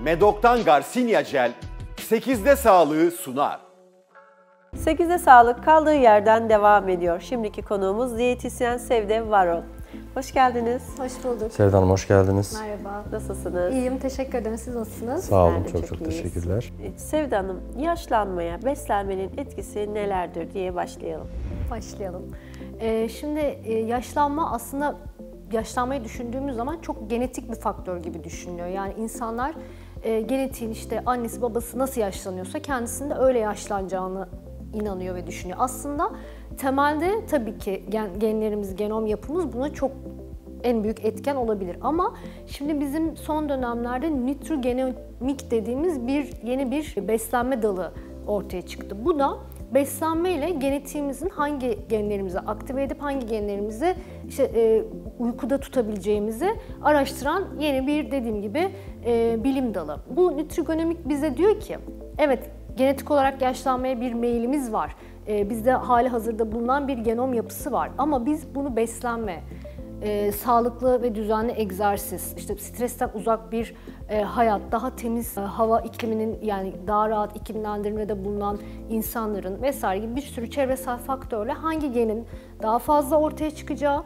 Medok'tan Garcinia Gel 8'de sağlığı sunar. 8'de sağlık kaldığı yerden devam ediyor. Şimdiki konuğumuz diyetisyen Sevde Varol. Hoş geldiniz. Hoş bulduk. Sevda Hanım hoş geldiniz. Merhaba. Nasılsınız? İyiyim, teşekkür ederim. Siz nasılsınız? Sağ olun, Ben de çok iyiyiz. teşekkürler. Sevde Hanım, yaşlanmaya beslenmenin etkisi nelerdir diye başlayalım. Başlayalım. Şimdi yaşlanma aslında yaşlanmayı düşündüğümüz zaman çok genetik bir faktör gibi düşünülüyor. Yani insanlar genetiğin işte annesi babası nasıl yaşlanıyorsa kendisinde öyle yaşlanacağını inanıyor ve düşünüyor. Aslında temelde tabii ki genlerimiz, genom yapımız buna çok en büyük etken olabilir. Ama şimdi bizim son dönemlerde nütrogenomik dediğimiz yeni bir beslenme dalı ortaya çıktı. Bu da beslenmeyle genetiğimizin hangi genlerimizi aktive edip hangi genlerimizi uykuda tutabileceğimizi araştıran yeni bir dediğim gibi bilim dalı. Bu nütrogenomik bize diyor ki evet genetik olarak yaşlanmaya bir meyilimiz var. Bizde hali hazırda bulunan bir genom yapısı var ama biz bunu beslenme, sağlıklı ve düzenli egzersiz, işte stresten uzak bir hayat, daha temiz hava ikliminin yani daha rahat iklimlendirmede bulunan insanların vesaire gibi bir sürü çevresel faktörle hangi genin daha fazla ortaya çıkacağı,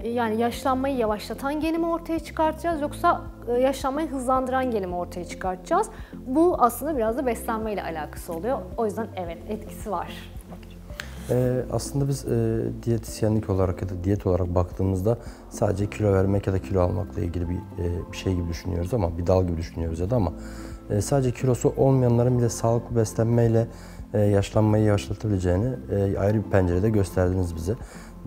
yani yaşlanmayı yavaşlatan genimi ortaya çıkartacağız yoksa yaşlanmayı hızlandıran genimi ortaya çıkartacağız. Bu aslında biraz da beslenmeyle alakası oluyor. O yüzden evet etkisi var. Aslında biz diyetisyenlik olarak ya da diyet olarak baktığımızda sadece kilo vermek ya da kilo almakla ilgili bir şey gibi düşünüyoruz ama bir dal gibi düşünüyoruz ya da ama sadece kilosu olmayanların bile sağlıklı beslenmeyle yaşlanmayı yavaşlatabileceğini ayrı bir pencerede gösterdiniz bize.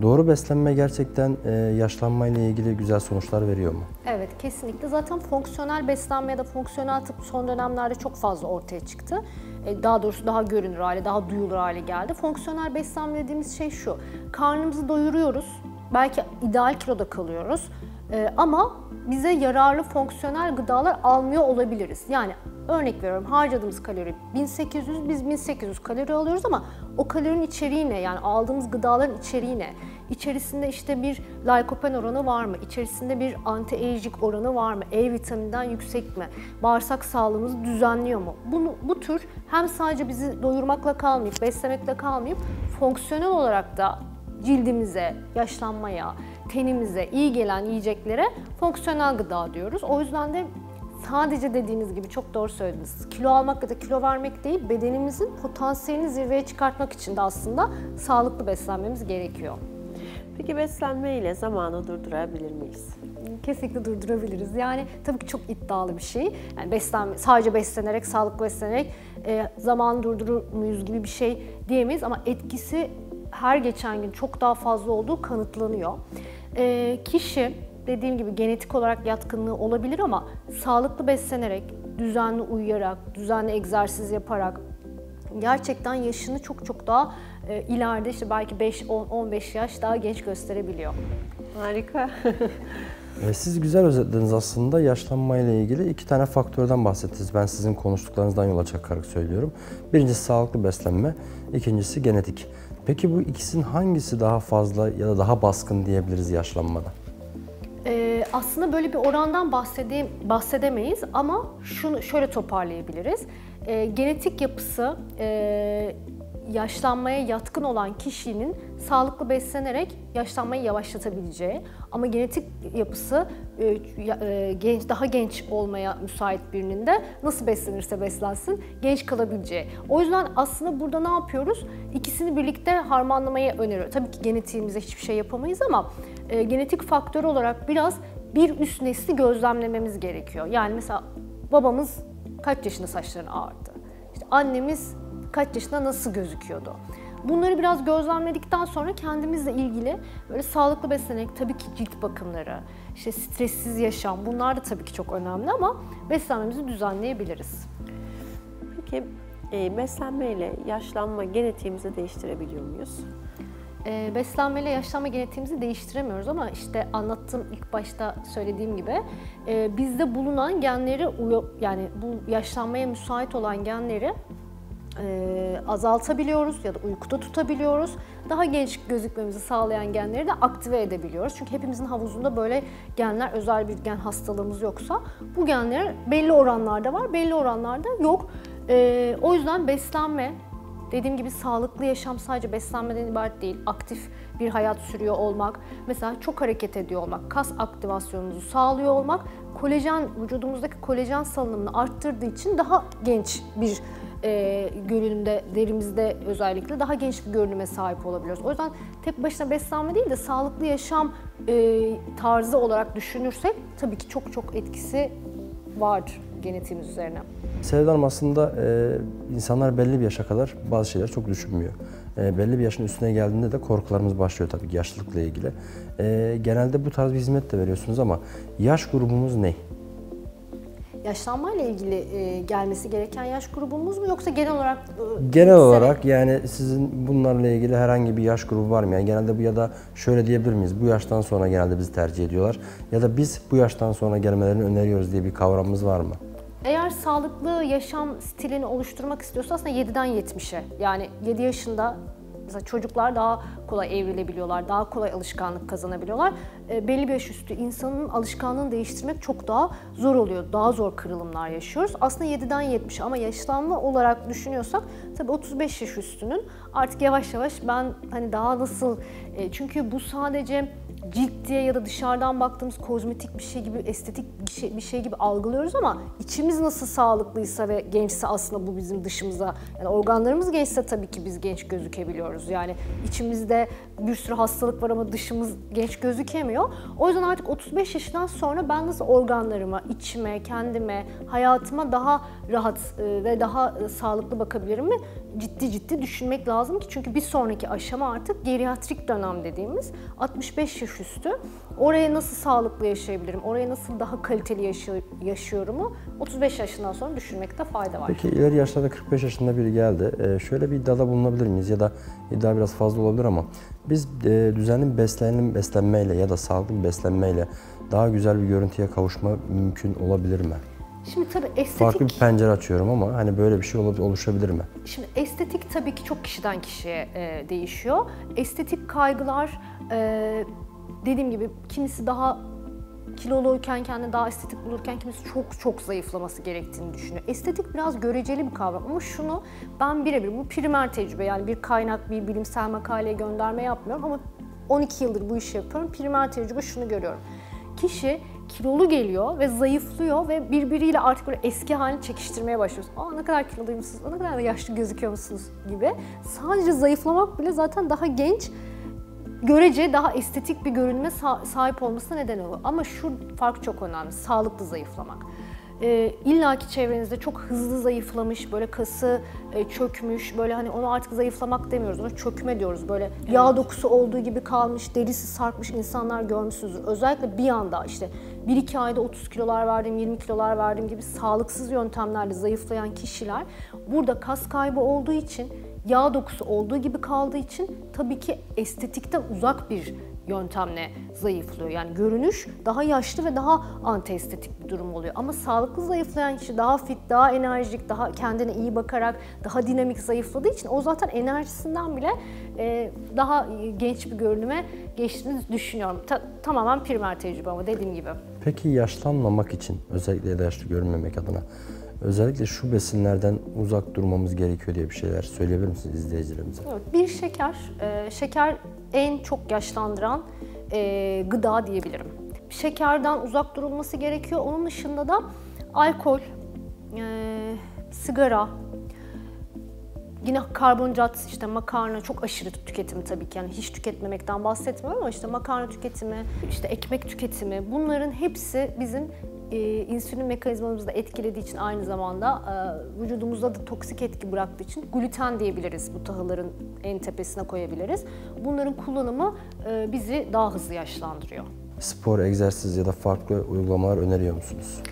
Doğru beslenme gerçekten yaşlanmayla ilgili güzel sonuçlar veriyor mu? Evet, kesinlikle. Zaten fonksiyonel beslenme ya da fonksiyonel tıp son dönemlerde çok fazla ortaya çıktı. Daha doğrusu daha görünür hale, daha duyulur hale geldi. Fonksiyonel beslenme dediğimiz şey şu: karnımızı doyuruyoruz, belki ideal kiloda kalıyoruz ama bize yararlı fonksiyonel gıdalar almıyor olabiliriz. Yani örnek veriyorum, harcadığımız kalori 1800, biz 1800 kalori alıyoruz ama o kalorinin içeriği ne? Yani aldığımız gıdaların içeriği ne? İçerisinde işte bir likopen oranı var mı? İçerisinde bir anti-aging oranı var mı? E vitamininden yüksek mi? Bağırsak sağlığımızı düzenliyor mu? Bu tür hem sadece bizi doyurmakla kalmayıp, beslemekle kalmayıp fonksiyonel olarak da cildimize, yaşlanmaya, tenimize iyi gelen yiyeceklere fonksiyonel gıda diyoruz. O yüzden de sadece dediğiniz gibi çok doğru söylediniz. Kilo almak ya da kilo vermek değil, bedenimizin potansiyelini zirveye çıkartmak için de aslında sağlıklı beslenmemiz gerekiyor. Peki beslenme ile zamanı durdurabilir miyiz? Kesinlikle durdurabiliriz. Yani tabii ki çok iddialı bir şey. Yani sadece beslenerek, sağlıklı beslenerek zamanı durdurur muyuz gibi bir şey diyemeyiz ama etkisi her geçen gün çok daha fazla olduğu kanıtlanıyor. Kişi dediğim gibi genetik olarak yatkınlığı olabilir ama sağlıklı beslenerek, düzenli uyuyarak, düzenli egzersiz yaparak gerçekten yaşını çok daha ileride işte belki 5, 10, 15 yaş daha genç gösterebiliyor. Harika. Siz güzel özetlediniz aslında. Yaşlanmayla ilgili iki tane faktörden bahsettiniz. Ben sizin konuştuklarınızdan yola çıkarak söylüyorum. Birincisi sağlıklı beslenme, ikincisi genetik. Peki bu ikisinin hangisi daha fazla ya da daha baskın diyebiliriz yaşlanmada? Aslında böyle bir orandan bahsedemeyiz ama şunu şöyle toparlayabiliriz. Genetik yapısı yaşlanmaya yatkın olan kişinin sağlıklı beslenerek yaşlanmayı yavaşlatabileceği ama genetik yapısı daha genç olmaya müsait birinin de nasıl beslenirse beslensin genç kalabileceği. O yüzden aslında burada ne yapıyoruz? İkisini birlikte harmanlamayı öneriyor. Tabii ki genetiğimize hiçbir şey yapamayız ama genetik faktör olarak biraz bir üst nesli gözlemlememiz gerekiyor. Yani mesela babamız kaç yaşında saçlarını ağardı? İşte annemiz kaç yaşında nasıl gözüküyordu? Bunları biraz gözlemledikten sonra kendimizle ilgili böyle sağlıklı beslenerek tabii ki cilt bakımları, işte stressiz yaşam bunlar da tabii ki çok önemli ama beslenmemizi düzenleyebiliriz. Peki beslenmeyle yaşlanma genetiğimizi değiştirebiliyor muyuz? Beslenmeyle yaşlanma genetiğimizi değiştiremiyoruz ama işte anlattığım ilk başta söylediğim gibi bizde bulunan genleri yani bu yaşlanmaya müsait olan genleri azaltabiliyoruz ya da uykuda tutabiliyoruz. Daha genç gözükmemizi sağlayan genleri de aktive edebiliyoruz. Çünkü hepimizin havuzunda böyle genler, özel bir gen hastalığımız yoksa bu genler belli oranlarda var, belli oranlarda yok. O yüzden beslenme, dediğim gibi sağlıklı yaşam sadece beslenmeden ibaret değil. Aktif bir hayat sürüyor olmak, mesela çok hareket ediyor olmak, kas aktivasyonumuzu sağlıyor olmak, vücudumuzdaki kolajen salınımını arttırdığı için daha genç bir görünümde, derimizde özellikle daha genç bir görünüme sahip olabiliyoruz. O yüzden tek başına beslenme değil de sağlıklı yaşam tarzı olarak düşünürsek tabii ki çok çok etkisi var genetiğimiz üzerine. Sevda Hanım, aslında insanlar belli bir yaşa kadar bazı şeyler çok düşünmüyor. Belli bir yaşın üstüne geldiğinde de korkularımız başlıyor tabii ki yaşlılıkla ilgili. Genelde bu tarz bir hizmet de veriyorsunuz ama yaş grubumuz ne? Yaşlanmayla ilgili gelmesi gereken yaş grubumuz mu yoksa genel olarak? Genel olarak yani sizin bunlarla ilgili herhangi bir yaş grubu var mı? Yani genelde bu, ya da şöyle diyebilir miyiz? Bu yaştan sonra genelde bizi tercih ediyorlar. Ya da biz bu yaştan sonra gelmelerini öneriyoruz diye bir kavramımız var mı? Eğer sağlıklı yaşam stilini oluşturmak istiyorsa aslında 7'den 70'e, yani 7 yaşında mesela çocuklar daha kolay evrilebiliyorlar, daha kolay alışkanlık kazanabiliyorlar. Belli bir yaş üstü insanın alışkanlığını değiştirmek çok daha zor oluyor. Daha zor kırılımlar yaşıyoruz. Aslında 7'den 70'e ama yaşlanma olarak düşünüyorsak tabii 35 yaş üstünün artık yavaş yavaş ben hani daha nasıl, çünkü bu sadece cilt diye ya da dışarıdan baktığımız kozmetik bir şey gibi, estetik bir şey gibi algılıyoruz ama içimiz nasıl sağlıklıysa ve gençse aslında bu bizim dışımıza, yani organlarımız gençse tabii ki biz genç gözükebiliyoruz. Yani içimizde bir sürü hastalık var ama dışımız genç gözükemiyor. O yüzden artık 35 yaşından sonra ben nasıl organlarıma, içime, kendime, hayatıma daha rahat ve daha sağlıklı bakabilirim mi? Ciddi düşünmek lazım ki, çünkü bir sonraki aşama artık geriatrik dönem dediğimiz 65 yaş üstü. Oraya nasıl sağlıklı yaşayabilirim, oraya nasıl daha kaliteli yaşıyorumu 35 yaşından sonra düşünmekte fayda var. Peki ileri yaşlarda 45 yaşında biri geldi. Şöyle bir iddiada bulunabilir miyiz? Ya da iddia biraz fazla olabilir ama biz düzenli beslenmeyle ya da sağlıklı bir beslenmeyle daha güzel bir görüntüye kavuşma mümkün olabilir mi? Şimdi tabii estetik... Farklı bir pencere açıyorum ama hani böyle bir şey oluşabilir mi? Şimdi estetik tabii ki çok kişiden kişiye değişiyor. Estetik kaygılar, dediğim gibi kimisi daha kiloluyken kendini daha estetik bulurken kimisi çok zayıflaması gerektiğini düşünüyor. Estetik biraz göreceli bir kavram ama şunu ben birebir, bu primer tecrübe, yani bir kaynak, bir bilimsel makaleye gönderme yapmıyorum ama 12 yıldır bu işi yapıyorum. Primer tecrübe şunu görüyorum. Kişi kilolu geliyor ve zayıflıyor ve birbiriyle artık böyle eski halini çekiştirmeye başlıyoruz. Aa, ne kadar kiloluymuşsunuz, ne kadar da yaşlı gözüküyor musunuz gibi. Sadece zayıflamak bile zaten daha genç, görece daha estetik bir görünüme sahip olmasına neden oluyor. Ama şu fark çok önemli, sağlıklı zayıflamak. İlla ki çevrenizde çok hızlı zayıflamış, böyle kası çökmüş, böyle hani onu artık zayıflamak demiyoruz, ona çökme diyoruz. Böyle yağ dokusu olduğu gibi kalmış, derisi sarkmış insanlar görmüşsünüzdür. Özellikle bir anda işte 1-2 ayda 30 kilolar verdim, 20 kilolar verdim gibi sağlıksız yöntemlerle zayıflayan kişiler burada kas kaybı olduğu için, yağ dokusu olduğu gibi kaldığı için tabii ki estetikten uzak bir yöntemle zayıflıyor. Yani görünüş daha yaşlı ve daha anti-estetik bir durum oluyor. Ama sağlıklı zayıflayan kişi daha fit, daha enerjik, daha kendine iyi bakarak, daha dinamik zayıfladığı için o zaten enerjisinden bile daha genç bir görünüme geçtiğini düşünüyorum. Tamamen primer tecrübe ama dediğim gibi. Peki yaşlanmamak için, özellikle de yaşlı görünmemek adına özellikle şu besinlerden uzak durmamız gerekiyor diye bir şeyler söyleyebilir misiniz izleyicilerimize? Evet, bir şeker. Şeker en çok yaşlandıran gıda diyebilirim. Şekerden uzak durulması gerekiyor. Onun dışında da alkol, sigara, yine karbonhidrat, işte makarna, çok aşırı tüketimi tabii ki, yani hiç tüketmemekten bahsetmiyorum ama işte makarna tüketimi, işte ekmek tüketimi, bunların hepsi bizim insülin mekanizmamızı da etkilediği için aynı zamanda vücudumuzda da toksik etki bıraktığı için gluten diyebiliriz, bu tahılların en tepesine koyabiliriz. Bunların kullanımı bizi daha hızlı yaşlandırıyor. Spor, egzersiz ya da farklı uygulamalar öneriyor musunuz?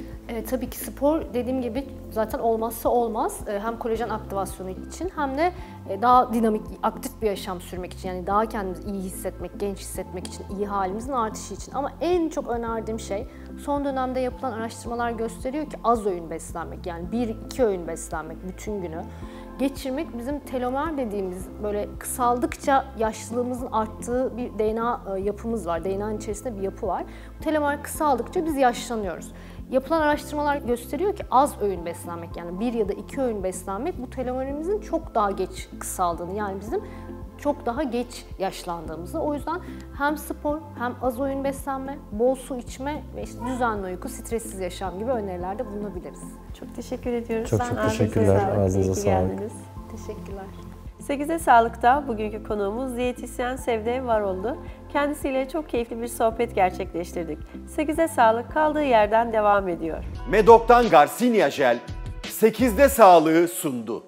Tabii ki spor, dediğim gibi zaten olmazsa olmaz. Hem kolajen aktivasyonu için hem de daha dinamik, aktif bir yaşam sürmek için, yani daha kendimizi iyi hissetmek, genç hissetmek için, iyi halimizin artışı için. Ama en çok önerdiğim şey, son dönemde yapılan araştırmalar gösteriyor ki az öğün beslenmek, yani 1-2 öğün beslenmek bütün günü. geçirmek bizim telomer dediğimiz böyle kısaldıkça yaşlılığımızın arttığı bir DNA yapımız var. DNA'nın içerisinde bir yapı var. Bu telomer kısaldıkça biz yaşlanıyoruz. Yapılan araştırmalar gösteriyor ki az öğün beslenmek, yani 1 ya da 2 öğün beslenmek bu telomerimizin çok daha geç kısaldığını, yani bizim çok daha geç yaşlandığımızı. O yüzden hem spor, hem az öğün beslenme, bol su içme ve işte düzenli uyku, stressiz yaşam gibi önerilerde bulunabiliriz. Çok teşekkür ediyoruz. Çok teşekkürler. Ağzınıza sağlık. Teşekkürler. 8'e Sağlık'ta bugünkü konuğumuz diyetisyen Sevde Varol'du. Kendisiyle çok keyifli bir sohbet gerçekleştirdik. 8'e Sağlık kaldığı yerden devam ediyor. Medok'tan Garcinia Jel 8'de sağlığı sundu.